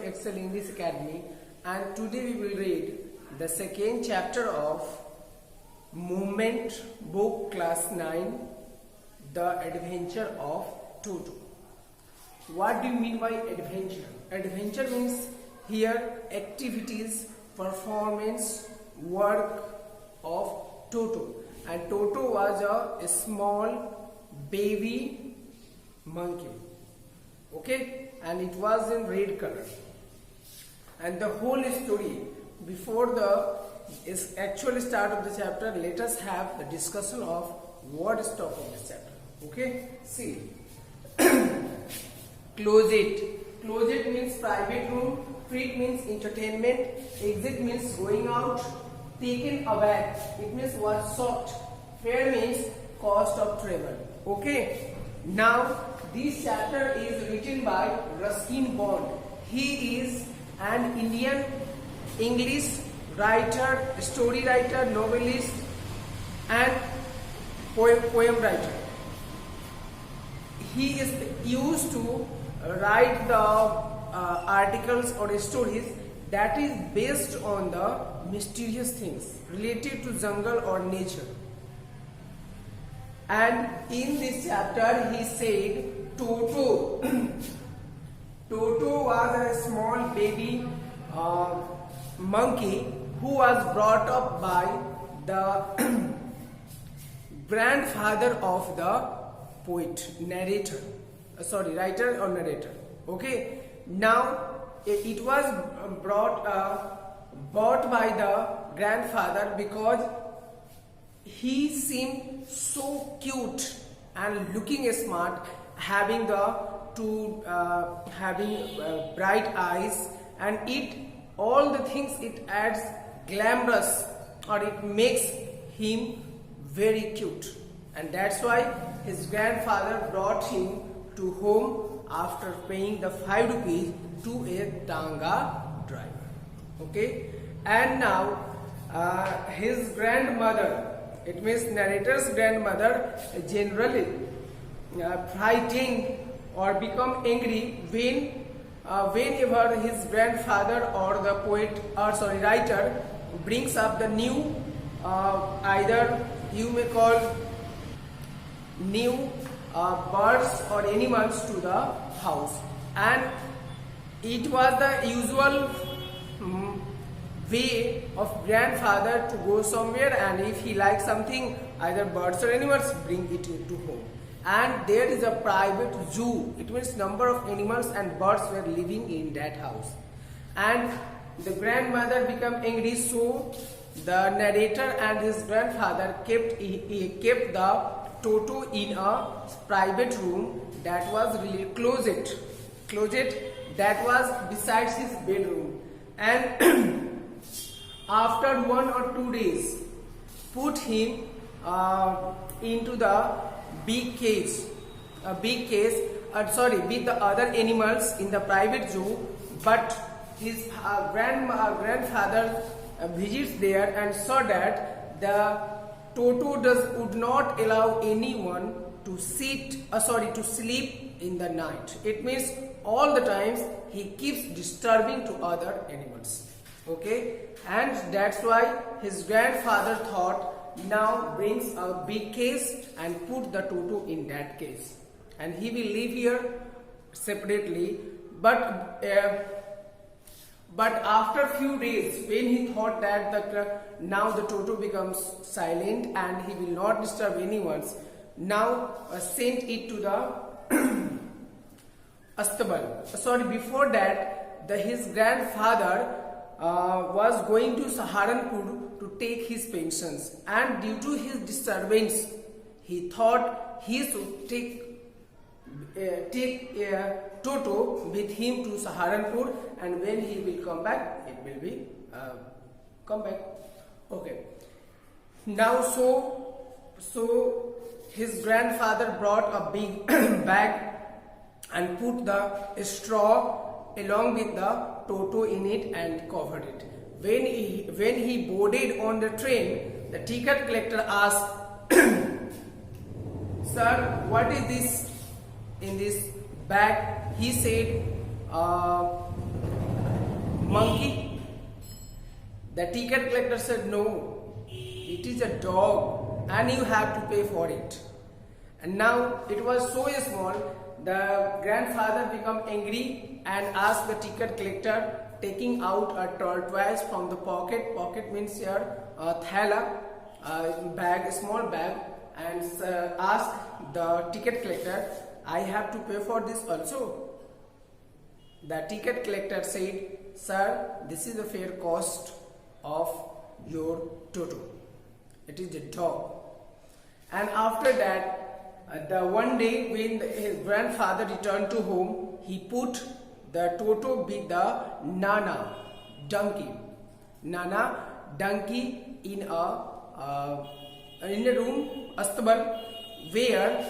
Excel English Academy, and today we will read the second chapter of Movement book class 9, The Adventure of Toto. What do you mean by adventure? Adventure means here activities, performance, work of Toto. And Toto was a small baby monkey. Okay, and it was in red color. And the whole story, before the actual start of the chapter, let us have the discussion of what is top of this chapter. Okay, see. Closet. Closet means private room. Treat means entertainment. Exit means going out. Taken aback, it means was shocked. Fare means cost of travel. Okay, now this chapter is written by Ruskin Bond. He is an Indian English writer, story writer, novelist, and poem writer. He is used to write the articles or stories that is based on the mysterious things related to jungle or nature. And in this chapter he said Toto. Toto was a small baby monkey who was brought up by the grandfather of the poet, narrator, writer or narrator. Okay, now it was bought by the grandfather because he seemed so cute and looking smart, having bright eyes, and all the things it adds glamorous, or it makes him very cute, and that's why his grandfather brought him to home after paying the 5 rupees to a tanga driver. Okay, and now his grandmother, it means narrator's grandmother, generally frightened or become angry whenever his grandfather or the poet or writer brings up the new either you may call new birds or animals to the house. And it was the usual way of grandfather to go somewhere, and if he likes something, either birds or animals, bring it to home. And there is a private zoo. It means number of animals and birds were living in that house. And the grandmother became angry, so the narrator and his grandfather kept the Toto in a private room that was really closet that was besides his bedroom. And after 1 or 2 days, put him into the big cage with the other animals in the private zoo. But his grandfather visits there and saw that the Toto would not allow anyone to sleep in the night. It means all the times he keeps disturbing to other animals. Okay, and that's why his grandfather thought, now brings a big case and put the Toto in that case, and he will live here separately. But after few days, when he thought that now the Toto becomes silent and he will not disturb anyone, now sent it to the Astabal. Before that, his grandfather was going to Saharanpur to take his pensions, and due to his disturbance, he thought he should take Toto with him to Saharanpur, and when he will come back, it will be come back. Okay. Now, so his grandfather brought a big bag and put the straw along with the Toto in it and covered it. When he boarded on the train, the ticket collector asked, "Sir, what is this in this bag?" He said, monkey? The ticket collector said, no, it is a dog and you have to pay for it. And now it was so small, the grandfather became angry and asked the ticket collector, taking out a tortoise from the pocket. Pocket means here thala, bag, a small bag, and asked the ticket collector, I have to pay for this also. The ticket collector said, sir, this is the fair cost of your Toto. It is a dog. And after that, the one day when his grandfather returned to home, he put the Toto with the Nana, donkey. Nana, donkey in a room, astabal, where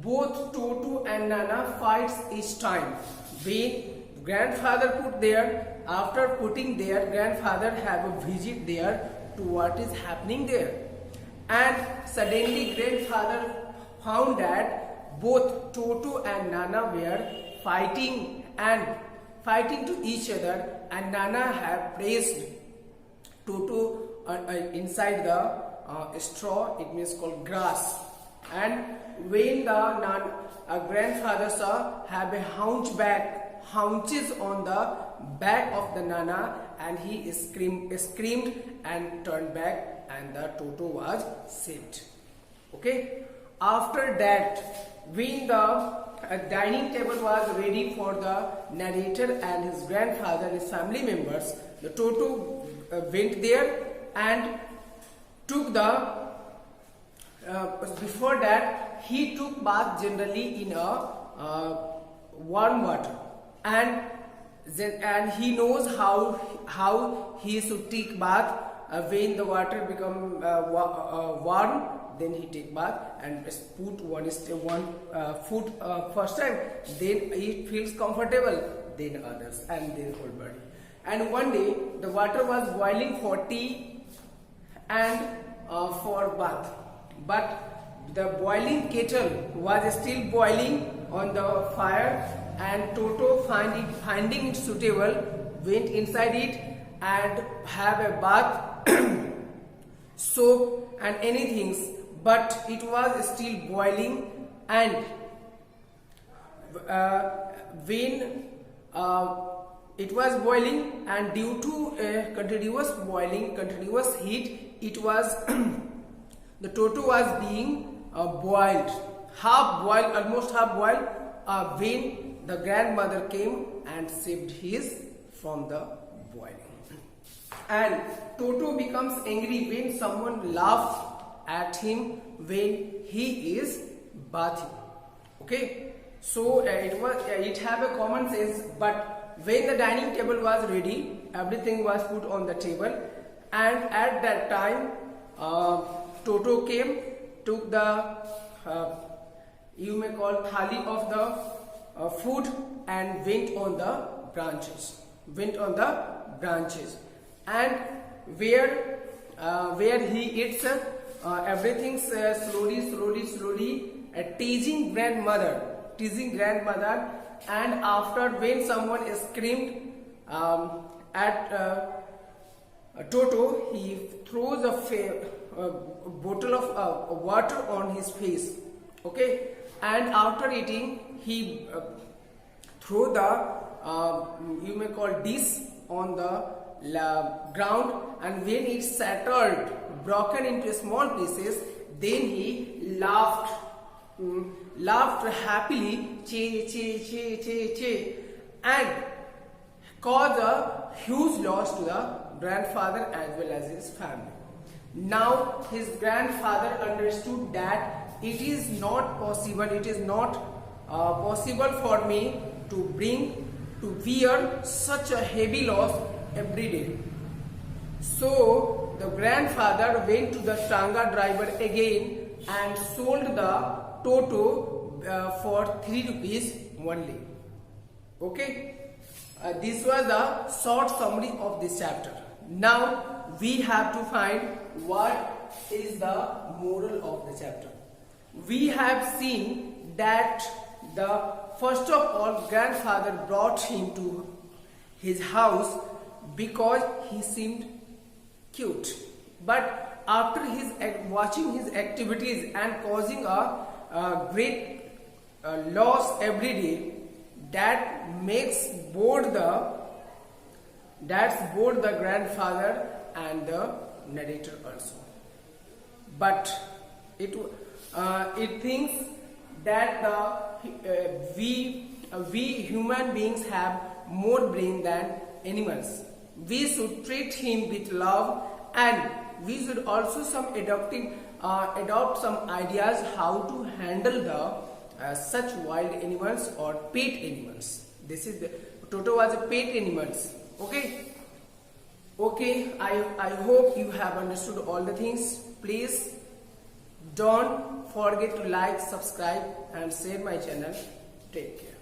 both Toto and Nana fights each time. When grandfather put there, after putting there, grandfather have a visit there to what is happening there. And suddenly grandfather found that both Toto and Nana were fighting to each other, and Nana have placed Toto inside the straw, it means called grass. And when the grandfather saw, have a haunches on the back of the Nana, and he screamed and turned back, and the Toto was saved. Okay. After that, when the dining table was ready for the narrator and his grandfather and his family members, the Toto went there and took the before that he took bath generally in a warm water, and he knows how he should take bath when the water become warm. Then he take bath and put one foot first time, then he feels comfortable, then others, and then whole body. And one day the water was boiling for tea and for bath, but the boiling kettle was still boiling on the fire, and Toto finding it suitable went inside it and have a bath, soap and anything. But it was still boiling, and when it was boiling, and due to continuous heat, it was the Toto was being boiled, almost half boiled, when the grandmother came and saved his from the boiling. And Toto becomes angry when someone laughs at him when he is bathing. Okay, so it have a common sense. But when the dining table was ready, everything was put on the table, and at that time Toto came, took the you may call thali of the food, and went on the branches, and where he eats everything slowly, teasing grandmother, and after when someone screamed at Toto, he throws a bottle of water on his face. Okay, and after eating, he threw the you may call dish on the ground, and when it shattered, broken into small pieces, then he laughed happily, and caused a huge loss to the grandfather as well as his family. Now his grandfather understood that it is not possible for me to bear such a heavy loss every day. So the grandfather went to the tanga driver again and sold the Toto for 3 rupees only. Okay, this was the short summary of this chapter. Now we have to find what is the moral of the chapter. We have seen that the first of all grandfather brought him to his house because he seemed cute. But after his watching his activities and causing a great loss every day, that makes bored the grandfather and the narrator also. But it thinks that we human beings have more brain than animals. We should treat him with love, and we should also adopt some ideas how to handle the such wild animals or pet animals. This is Toto was a pet animals. Okay, I hope you have understood all the things. Please don't forget to like, subscribe and share my channel. Take care.